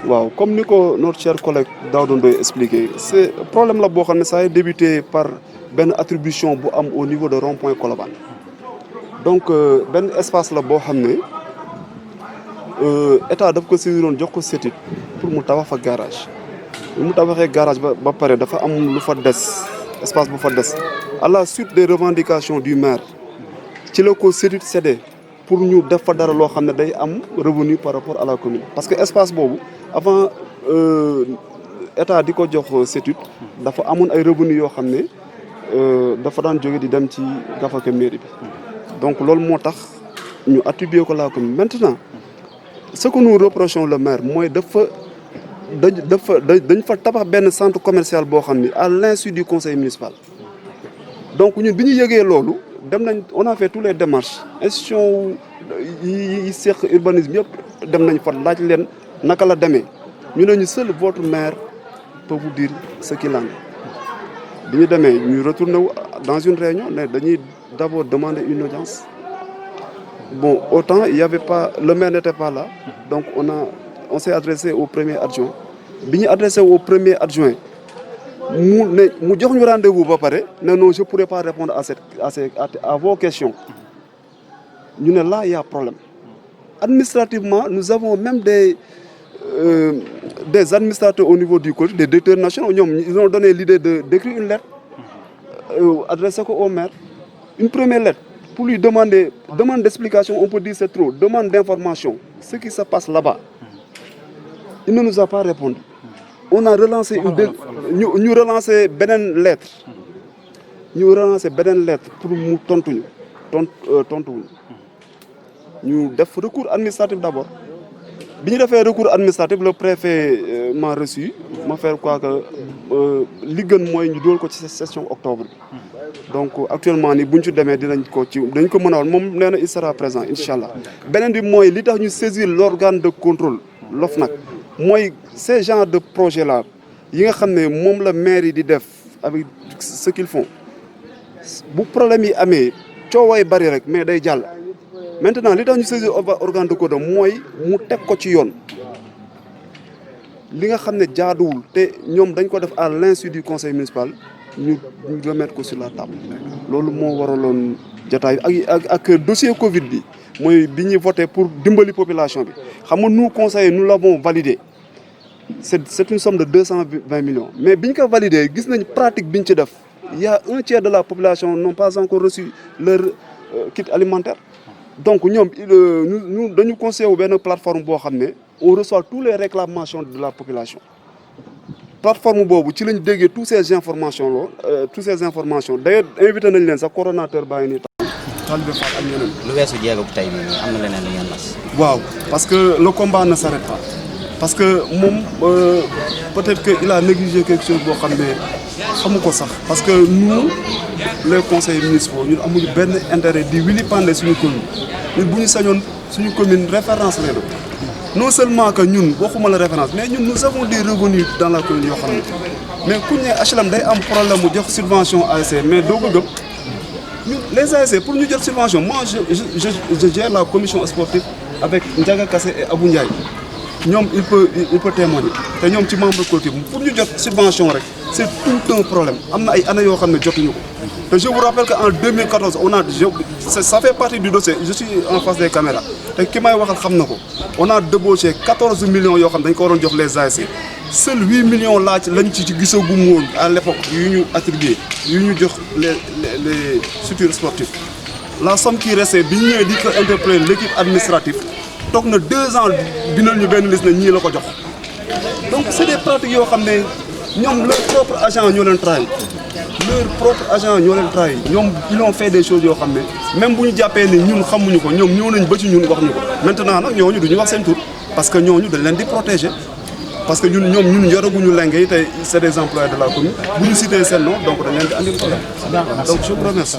Waaw, comme notre cher collègue Daouda Ndoye expliqué, c'est problème là boo xam ne ça a débuté par benn attribution bu am au niveau de rond-point Colobane. Donc benn espace la boo xam ne état daf ko saisiroon jox ko CETUD pour mu tabax fa garage. Bu mu tabaxee garage ba pare dafa am lu fa des espace bu fa des à la suite des revendications du maire ci la ko CETUD cédé pour ñu def fa dara loo xam ne day am revenu par rapport à la commune. Parce que espace boobu avant état di ko jox CETUD dafa amoon ay revenus yoo xam ne dafa daan jóge di dem ci gafaka mairie bi. Donc loolu moo tax ñu attribué ko la commune. Maintenant ce que nous reprochons le maire mooy dañ fa tabax benn centre commercial boo xam ne à l'insu du conseil municipal. Donc ñun bi ñu yëgee loolu dem nañ on a fait tous les démarches institution yi seq urbanisme yëpp dem nañ fa laaj leen naka la demee ñu ne ñu seul votre maire peut vous dire ce qu'il en est. Bi ñu demee ñu retourné dans une réunion ne dañuy d'abord demander une audience. Bon, autant il y avait pas, le maire n'était pas là, donc on s'est adressé au premier adjoint. Bi ñu adressé au premier adjoint mu jox ñu rendez-vous ba pare ne non je pourrais pas répondre à vos questions. Ñu ne là il y a problème. Administrativement nous avons même des administrateurs au niveau du collège, des directeurs nationaux, ils ont donné l'idée d'écrire une lettre adressée au maire, une première lettre. Pour lui demander demande d'explication, on peut dire c'est trop, demande d'information, ce qui se passe là-bas. Il ne nous a pas répondu. On a relancé ñu relancé beneen lettre. Ñu relancé beneen lettre pour mu tontuñu ñu def recours administratif d'abord. Bi ñu defee recours administratif, le préfet m'a reçu, m'a fait quoi que li gën mooy ñu dool ko ci session octobre bi. Donc actuellement ni buñ ci demee dañ ko mën a wax moom nee na il sera présent inchallah. Beneen bi mooy li tax ñu saisir l'organe de contrôle l'OFNAC mooy ces genres de projet là yi nga xam ne moom la maire yi di def avec ce qu'ils font bu problème yi amee cooway bari rek mais day jàll. Maintenant li tax ñu saisir organe de contrôle mooy mu teg ko ci yoon li nga xam ne jaaduwul te ñoom dañ ko def à l'insu du conseil municipal ñu remettre ko sur la table. Loolu moo waraloon jotaay ak dossier Covid bi mooy bi ñuy voté pour dimbali population bi xam nga nous conseillers nous l'avons validé c'est une somme de 220 millions mais biñ ko validé gis nañ pratique biñ ci def il y a un tiers de la population n'ont pas encore reçu leur kit alimentaire. Donc nous dañu conseillé wu benn plateforme boo xam ne on reçoit toutes les réclamations de la population. Plateforme boobu ci lañ déggee toutes ces informations d'ailleurs invité nañ leen sax coordonnateur baa ngi nii Talibé Fall ak ñeneen. Lu weesu jéego bu tey bii am na leneen lu ngeen nas. Waaw parce que le combat ne s'arrête pas parce que moom peut-être que il a négligé quelque chose boo xam ne xamu ko sax parce que nous les conseillers municipaux ñun amuñu benn intérêt di vilipender suñu commune ñun bu ñu sañoon suñu commune référence lay doon. Non seulement que ñun waxuma la référence mais ñun nous avons des revenus dans la commune yoo xam ne mais ku ne HLM day am problème mu jox subvention ASC mais doo ko gëm ñun les ASC pour ñu jot subvention moi je gère la commission sportive avec Ndiaga Kassé et Abou Ndiaye ñoom il peut témoigner te ñoom ci membre collectif pour ñu jot subvention rek c'est tout un problème am na ay années yoo xam ne jotuñu ko te je vous rappelle qu'en 2014 ça fait partie du dossier je suis en face des caméras te ki may waxal xam na ko on a débauché 14 millions yoo xam dañ ko waroon jox les ASC seuls 8 millions laaj lañ ci gisagum woon à l'époque yu ñu attribué yu ñu jox les structures sportives la somme qui restait bi ñu ñëwee di ko interpeller l'équipe administrative toog na 2 ans bindal ñu benn liste ne ñii la ko jox donc c'est des pratiques yoo xam ne ñoom leur propre agent ñoo leen trahi ñoom ils ont fait des choses yoo xam ne même bu ñu jàppee ni ñun xamuñu ko ñoom ñëw nañ ba ci ñun wax ñu ko maintenant nag ñooñu duñu wax seen tur parce que ñooñu dañ leen di protéger parce que ñun yoraguñu lenge yi tey c'est des employés de la commune bu ñu citer seen nom donc dañ leen di andi problème donc je vous remercie.